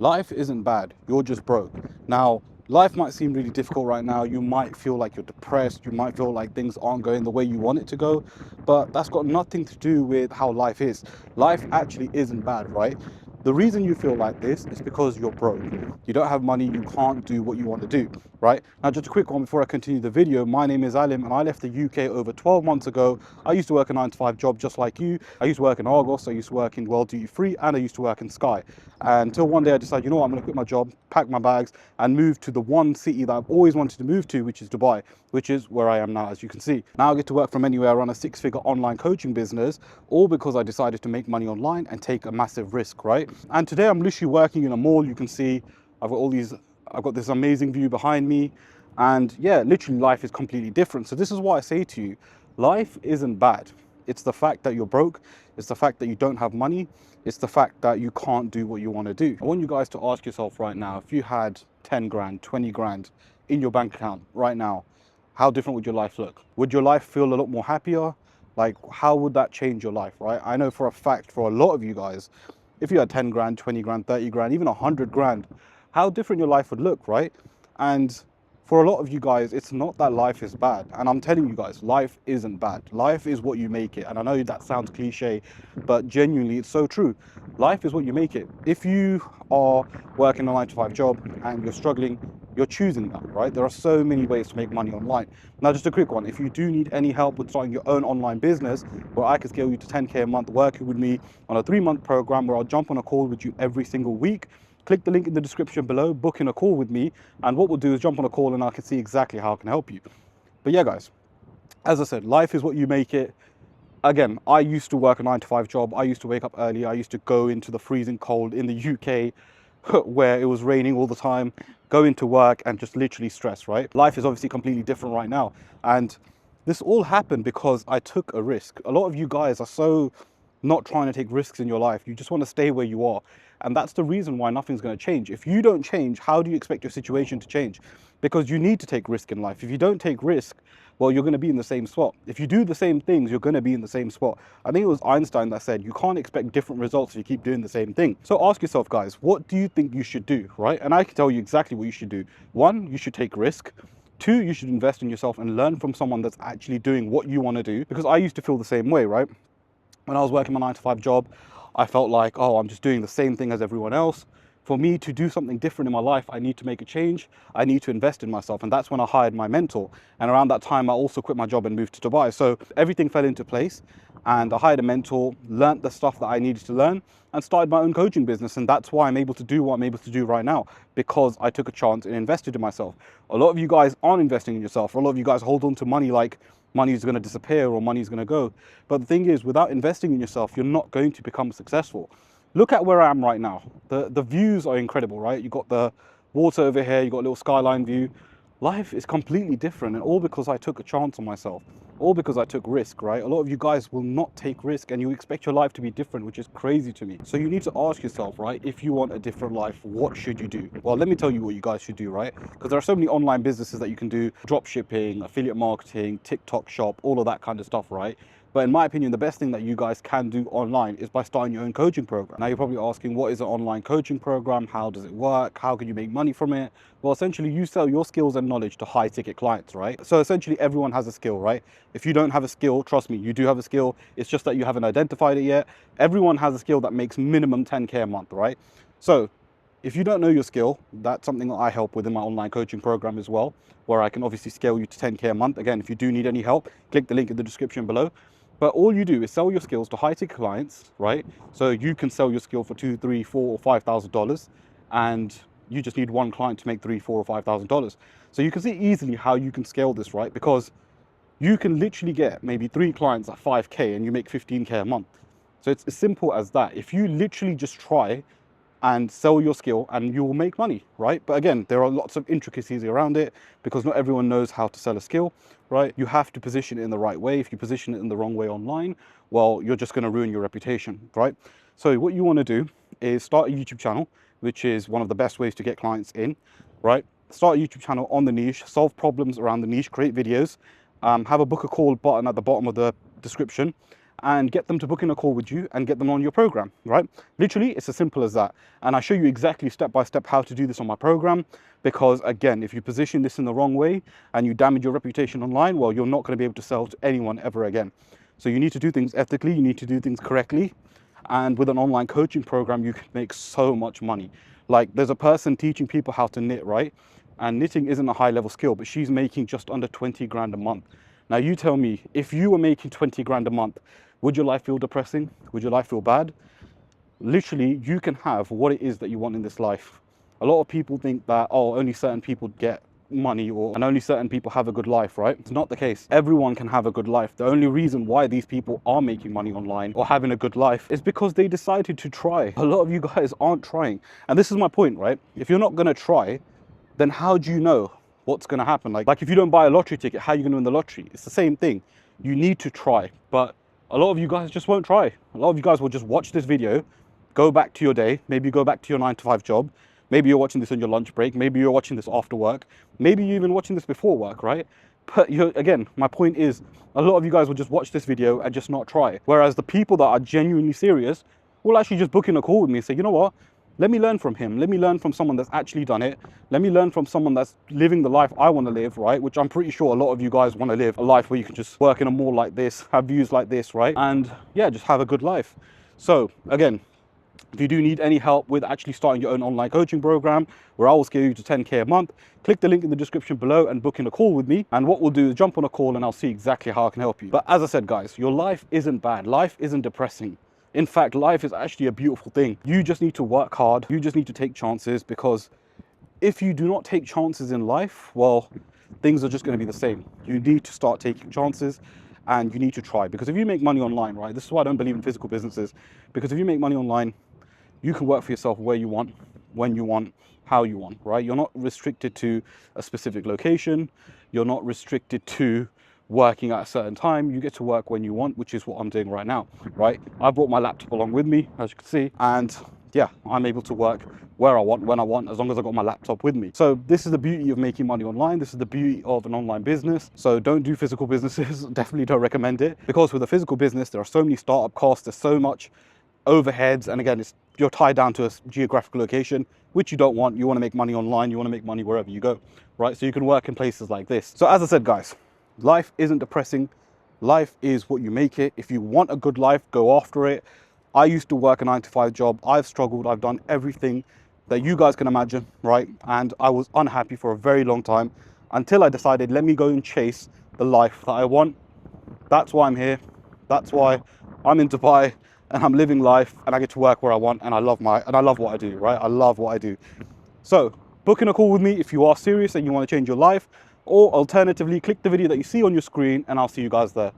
Life isn't bad, you're just broke. Now, life might seem really difficult right now. You might feel like you're depressed. You might feel like things aren't going the way you want it to go, but that's got nothing to do with how life is. Life actually isn't bad, right? The reason you feel like this is because you're broke. You don't have money, you can't do what you want to do, right? Now, just a quick one before I continue the video. My name is Alim and I left the UK over 12 months ago. I used to work a 9 to 5 job just like you. I used to work in Argos, I used to work in World Duty Free, and I used to work in Sky. Until one day I decided, you know what, I'm going to quit my job, pack my bags, and move to the one city that I've always wanted to move to, which is Dubai, which is where I am now, as you can see. Now I get to work from anywhere, run a 6-figure online coaching business, all because I decided to make money online and take a massive risk, right? And today I'm literally working in a mall. You can see I've got this amazing view behind me. And yeah, literally life is completely different. So this is what I say to you. Life isn't bad. It's the fact that you're broke. It's the fact that you don't have money. It's the fact that you can't do what you want to do. I want you guys to ask yourself right now, if you had 10 grand, 20 grand in your bank account right now, how different would your life look? Would your life feel a lot more happier? Like, how would that change your life, right? I know for a fact, for a lot of you guys, if you had 10 grand, 20 grand, 30 grand, even 100 grand, how different your life would look, right? And for a lot of you guys, it's not that life is bad. And I'm telling you guys, life isn't bad. Life is what you make it. And I know that sounds cliche, but genuinely, it's so true. Life is what you make it. If you are working a 9 to 5 job and you're struggling, you're choosing that, right? There are so many ways to make money online. Now, just a quick one. If you do need any help with starting your own online business, where I can scale you to 10K a month, working with me on a 3-month program where I'll jump on a call with you every single week, click the link in the description below, book in a call with me, and what we'll do is jump on a call and I can see exactly how I can help you. But yeah, guys, as I said, life is what you make it. Again, I used to work a 9 to 5 job. I used to wake up early. I used to go into the freezing cold in the UK where it was raining all the time, go into work and just literally stress, right? Life is obviously completely different right now. And this all happened because I took a risk. A lot of you guys are so not trying to take risks in your life. You just want to stay where you are. And that's the reason why nothing's going to change. If you don't change, how do you expect your situation to change? Because you need to take risk in life. If you don't take risk, well, you're going to be in the same spot. If you do the same things, you're going to be in the same spot. I think it was Einstein that said, you can't expect different results if you keep doing the same thing. So ask yourself, guys, what do you think you should do, right? And I can tell you exactly what you should do. 1, you should take risk. 2, you should invest in yourself and learn from someone that's actually doing what you want to do. Because I used to feel the same way, right? When I was working my 9 to 5 job, I felt like, oh, I'm just doing the same thing as everyone else. For me to do something different in my life, I need to make a change. I need to invest in myself. And that's when I hired my mentor. And around that time, I also quit my job and moved to Dubai. So everything fell into place. And I hired a mentor, learned the stuff that I needed to learn, and started my own coaching business. And that's why I'm able to do what I'm able to do right now, because I took a chance and invested in myself. A lot of you guys aren't investing in yourself. A lot of you guys hold on to money like money is going to disappear or money is going to go. But the thing is, without investing in yourself, you're not going to become successful. Look at where I am right now. The views are incredible, right? You got the water over here, you got a little skyline view. Life is completely different, and all because I took a chance on myself, all because I took risk, right? A lot of you guys will not take risk and you expect your life to be different, which is crazy to me. So you need to ask yourself, right? If you want a different life, what should you do? Well, let me tell you what you guys should do, right? Because there are so many online businesses that you can do: drop shipping, affiliate marketing, TikTok shop, all of that kind of stuff, right? But in my opinion, the best thing that you guys can do online is by starting your own coaching program. Now you're probably asking, what is an online coaching program? How does it work? How can you make money from it? Well, essentially you sell your skills and knowledge to high ticket clients, right? So essentially everyone has a skill, right? If you don't have a skill, trust me, you do have a skill. It's just that you haven't identified it yet. Everyone has a skill that makes minimum 10K a month, right? So if you don't know your skill, that's something that I help with in my online coaching program as well, where I can obviously scale you to 10K a month. Again, if you do need any help, click the link in the description below. But all you do is sell your skills to high ticket clients, right? So you can sell your skill for $2, $3, $4, or $5,000, and you just need one client to make $3, $4, or $5,000. So you can see easily how you can scale this, right? Because you can literally get maybe 3 clients at 5K and you make 15K a month. So it's as simple as that. If you literally just try and sell your skill, and you will make money, right? But again, there are lots of intricacies around it because not everyone knows how to sell a skill, right? You have to position it in the right way. If you position it in the wrong way online, well, you're just going to ruin your reputation, right? So what you want to do is start a YouTube channel, which is one of the best ways to get clients in, right? Start a YouTube channel on the niche, solve problems around the niche, create videos, have a book a call button at the bottom of the description, and get them to book in a call with you and get them on your program, right? Literally, it's as simple as that. And I show you exactly step by step how to do this on my program, because again, if you position this in the wrong way and you damage your reputation online, well, you're not going to be able to sell to anyone ever again. So you need to do things ethically, you need to do things correctly. And with an online coaching program, you can make so much money. Like, there's a person teaching people how to knit, right? And knitting isn't a high level skill, but she's making just under 20 grand a month. Now you tell me, if you were making 20 grand a month, would your life feel depressing? Would your life feel bad? Literally, you can have what it is that you want in this life. A lot of people think that, oh, only certain people get money and only certain people have a good life, right? It's not the case. Everyone can have a good life. The only reason why these people are making money online or having a good life is because they decided to try. A lot of you guys aren't trying. And this is my point, right? If you're not going to try, then how do you know what's going to happen? Like if you don't buy a lottery ticket, how are you going to win the lottery? It's the same thing. You need to try. But a lot of you guys just won't try. A lot of you guys will just watch this video, go back to your day, maybe go back to your 9-to-5 job. Maybe you're watching this on your lunch break. Maybe you're watching this after work. Maybe you're even watching this before work, right? But again, my point is, a lot of you guys will just watch this video and just not try. Whereas the people that are genuinely serious will actually just book in a call with me and say, you know what? Let me learn from him. Let me learn from someone that's actually done it. Let me learn from someone that's living the life I want to live, right? Which I'm pretty sure a lot of you guys want to live, a life where you can just work in a mall like this, have views like this, right? And yeah, just have a good life. So again, if you do need any help with actually starting your own online coaching program, where I will scale you to 10K a month, click the link in the description below and book in a call with me. And what we'll do is jump on a call and I'll see exactly how I can help you. But as I said, guys, your life isn't bad. Life isn't depressing. In fact, life is actually a beautiful thing. You just need to work hard. You just need to take chances, because if you do not take chances in life, well, things are just going to be the same. You need to start taking chances and you need to try. Because if you make money online, right, this is why I don't believe in physical businesses, because if you make money online, you can work for yourself where you want, when you want, how you want, right? You're not restricted to a specific location. You're not restricted to working at a certain time. You get to work when you want, which is what I'm doing right now, right? I brought my laptop along with me, as you can see, and yeah, I'm able to work where I want, when I want, as long as I got my laptop with me. So this is the beauty of making money online. This is the beauty of an online business. So don't do physical businesses. Definitely don't recommend it, because with a physical business, there are so many startup costs. There's so much overheads, and again, you're tied down to a geographical location, which you don't want. You want to make money online. You want to make money wherever you go, right? So you can work in places like this. So as I said, guys, life isn't depressing. Life is what you make it. If you want a good life, go after it. I used to work a 9-to-5 job. I've struggled. I've done everything that you guys can imagine, right? And I was unhappy for a very long time until I decided, let me go and chase the life that I want. That's why I'm here. That's why I'm in Dubai and I'm living life, and I get to work where I want, and I love what I do, right? I love what I do. So book in a call with me if you are serious and you want to change your life, or alternatively, click the video that you see on your screen and I'll see you guys there.